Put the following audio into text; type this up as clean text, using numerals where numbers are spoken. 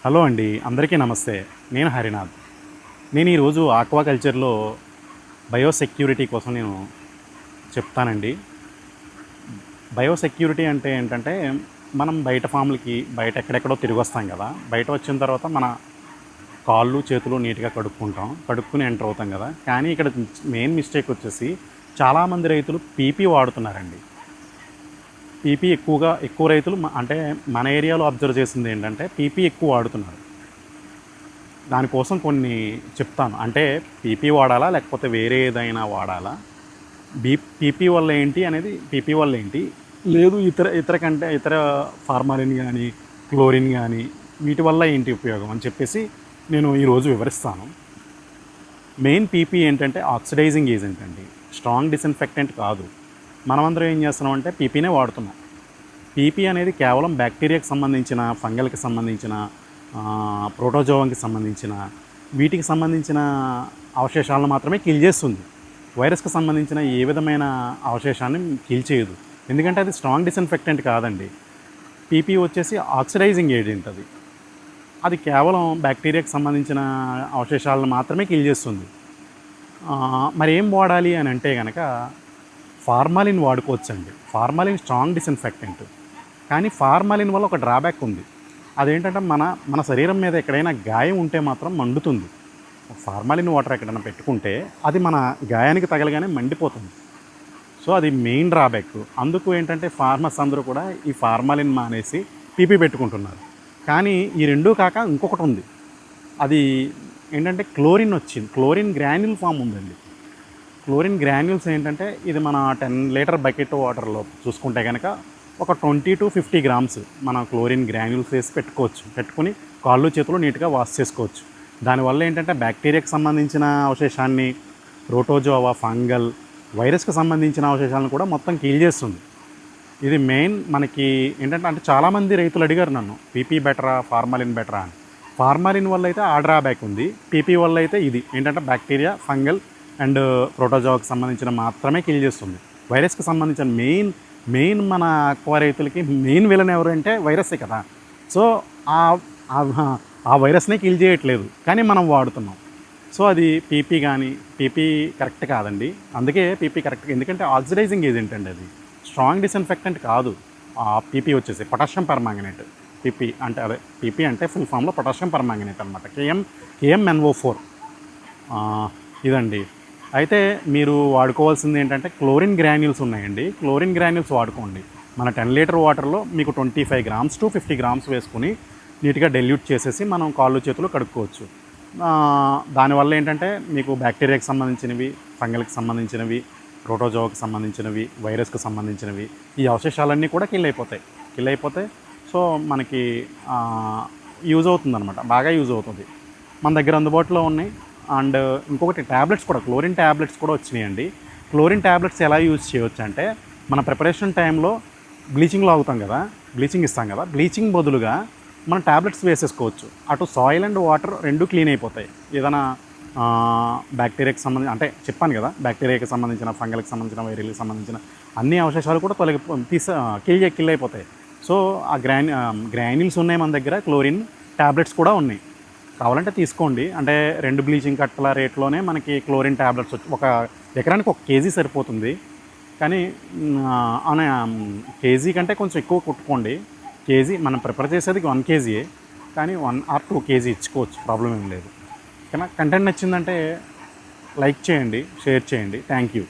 Hello అండి, అందరికీ నమస్తే. నేను హరినాథ్. నేను ఈరోజు ఆక్వాకల్చర్లో బయోసెక్యూరిటీ కోసం నేను చెప్తానండి. బయోసెక్యూరిటీ అంటే ఏంటంటే, మనం బయట ఫామ్‌లకి బయట ఎక్కడెక్కడో తిరిగొస్తాం కదా! బయట వచ్చిన తర్వాత మన కాళ్ళు, చేతులు నీట్‌గా కడుక్కుంటాం. కడుక్కొని ఎంటర్ అవుతాం కదా! కానీ ఇక్కడ మెయిన్ మిస్టేక్ వచ్చేసి చాలామంది రైతులు పీపీ వాడుతున్నారండి. పీపీ ఎక్కువ రైతులు అంటే మన ఏరియాలో అబ్జర్వ్ చేసింది ఏంటంటే పీపీ ఎక్కువ వాడుతున్నారు. దానికోసం కొన్ని చెప్తాను. అంటే పీపీ వాడాలా లేకపోతే వేరే ఏదైనా వాడాలా? పీపీ వల్ల ఏంటి అనేది పీపీ వల్ల ఏంటి? లేదు ఇతర ఫార్మాలిన్ కానీ, క్లోరిన్ కానీ వీటి వల్ల ఏంటి ఉపయోగం అని చెప్పేసి నేను ఈరోజు వివరిస్తాను. మెయిన్ పీపీ ఏంటంటే ఆక్సిడైజింగ్ ఏజెంట్ అండి. స్ట్రాంగ్ డిస్ఇన్ఫెక్టెంట్ కాదు. మనమందరం ఏం చేస్తున్నాం అంటే పీపీనే వాడుతున్నాం. పీపీ అనేది కేవలం బ్యాక్టీరియాకి సంబంధించిన, ఫంగల్కి సంబంధించిన, ప్రోటోజోవాకి సంబంధించిన వీటికి సంబంధించిన అవశేషాలను మాత్రమే కిల్ చేస్తుంది. వైరస్కి సంబంధించిన ఏ విధమైన అవశేషాన్ని కిల్ చేయదు. ఎందుకంటే అది స్ట్రాంగ్ డిస్ఇన్ఫెక్టెంట్ కాదండి. పీపీ వచ్చేసి ఆక్సిడైజింగ్ ఏజెంట్. అది కేవలం బ్యాక్టీరియాకి సంబంధించిన అవశేషాలను మాత్రమే కిల్ చేస్తుంది. మరి ఏం వాడాలి అని అంటే కనుక ఫార్మాలిన్ వాడుకోవచ్చండి. Formalin strong disinfectant. కానీ ఫార్మాలిన్ వల్ల ఒక డ్రాబ్యాక్ ఉంది. అదేంటంటే మన శరీరం మీద ఎక్కడైనా గాయం ఉంటే మాత్రం మండుతుంది. ఫార్మాలిన్ వాటర్ ఎక్కడైనా పెట్టుకుంటే అది మన గాయానికి తగలగానే మండిపోతుంది. సో అది మెయిన్ డ్రాబ్యాక్. అందుకు ఏంటంటే ఫార్మర్స్ అందరూ కూడా ఈ ఫార్మాలిన్ మానేసి పీపీ పెట్టుకుంటున్నారు. కానీ ఈ రెండూ కాక ఇంకొకటి ఉంది. అది ఏంటంటే క్లోరిన్ వచ్చింది. క్లోరిన్ గ్రాన్యూల్ ఫామ్ ఉందండి. క్లోరిన్ గ్రాన్యూల్స్ ఏంటంటే ఇది మన 10 లీటర్ బకెట్ వాటర్లో చూసుకుంటే కనుక ఒక 20 to 50 గ్రామ్స్ మన క్లోరిన్ గ్రాన్యూల్స్ వేసి పెట్టుకుని కాళ్ళు చేతులు నీట్గా వాష్ చేసుకోవచ్చు. దానివల్ల ఏంటంటే బ్యాక్టీరియాకి సంబంధించిన అవశేషాన్ని, ప్రోటోజోవా, ఫంగల్, వైరస్కి సంబంధించిన అవశేషాలను కూడా మొత్తం కిల్ చేస్తుంది. ఇది మెయిన్ మనకి ఏంటంటే అంటే చాలామంది రైతులు అడిగారు నన్ను, పీపీ బెటరా ఫార్మాలిన్ బెటరా అని. ఫార్మాలిన్ వల్ల అయితే ఆ డ్రాబ్యాక్ ఉంది. పీపీ వల్ల అయితే ఇది ఏంటంటే బ్యాక్టీరియా, ఫంగల్ అండ్ ప్రోటోజోవాకి సంబంధించిన మాత్రమే కిల్ చేస్తుంది. వైరస్కి సంబంధించిన మెయిన్ మన ఆక్వా రైతులకి మెయిన్ విలన్ ఎవరు అంటే వైరస్సే కదా. సో ఆ వైరస్నే కిల్ చేయట్లేదు, కానీ మనం వాడుతున్నాం. సో అది పీపీ కరెక్ట్ కాదండి. అందుకే పీపీ కరెక్ట్, ఎందుకంటే ఆక్సిడైజింగ్ ఏజెంట్ అండి. అది స్ట్రాంగ్ డిస్ఇన్ఫెక్టెంట్ కాదు. పీపీ వచ్చేసి పొటాషియం పర్మాంగనేట్. పీపీ అంటే ఫుల్ ఫామ్లో పొటాషియం పర్మాంగనేట్ అనమాట. KMnO4 ఇదండి. అయితే మీరు వాడుకోవాల్సింది ఏంటంటే క్లోరిన్ గ్రాన్యూల్స్ ఉన్నాయండి. క్లోరిన్ గ్రాన్యూల్స్ వాడుకోండి. మన 10 లీటర్ వాటర్లో మీకు 25 grams to 50 grams వేసుకుని నీట్గా డైల్యూట్ చేసేసి మనం కాళ్ళు చేతులు కడుక్కోవచ్చు. దానివల్ల ఏంటంటే మీకు బ్యాక్టీరియాకి సంబంధించినవి, ఫంగల్కి సంబంధించినవి, ప్రోటోజోవాకి సంబంధించినవి, వైరస్కి సంబంధించినవి ఈ అవశేషాలన్నీ కూడా కిల్ అయిపోతాయి. సో మనకి యూజ్ అవుతుందన్నమాట, బాగా యూజ్ అవుతుంది. మన దగ్గర అందుబాటులో ఉన్నాయి. అండ్ ఇంకొకటి ట్యాబ్లెట్స్ కూడా, క్లోరిన్ ట్యాబ్లెట్స్ కూడా వచ్చినాయండి. క్లోరిన్ ట్యాబ్లెట్స్ ఎలా యూజ్ చేయవచ్చు అంటే మన ప్రిపరేషన్ టైంలో బ్లీచింగ్లో ఆగుతాం కదా, బ్లీచింగ్ ఇస్తాం కదా, బ్లీచింగ్ బదులుగా మనం ట్యాబ్లెట్స్ వేసేసుకోవచ్చు. అటు సాయిల్ అండ్ వాటర్ రెండు క్లీన్ అయిపోతాయి. ఏదైనా బ్యాక్టీరియాకి సంబంధించి అంటే చెప్పాను కదా, బ్యాక్టీరియాకి సంబంధించిన, ఫంగల్కి సంబంధించిన, వైరల్కి సంబంధించిన అన్ని అవశేషాలు కూడా కిల్ అయిపోతాయి. సో ఆ గ్రాన్యూల్స్ ఉన్నాయి మన దగ్గర. క్లోరిన్ ట్యాబ్లెట్స్ కూడా ఉన్నాయి, కావాలంటే తీసుకోండి. అంటే 2 బ్లీచింగ్ కట్టల రేట్లోనే మనకి క్లోరిన్ ట్యాబ్లెట్స్ ఒక ఎకరానికి 1 kg సరిపోతుంది. కానీ కేజీ కంటే కొంచెం ఎక్కువ కొట్టుకోండి. కేజీ మనం ప్రిపేర్ చేసేది 1 kg, కానీ 1 or 2 kg ఇచ్చుకోవచ్చు, ప్రాబ్లం ఏం లేదు. కానీ కంటెంట్ నచ్చిందంటే లైక్ చేయండి, షేర్ చేయండి. Thank you.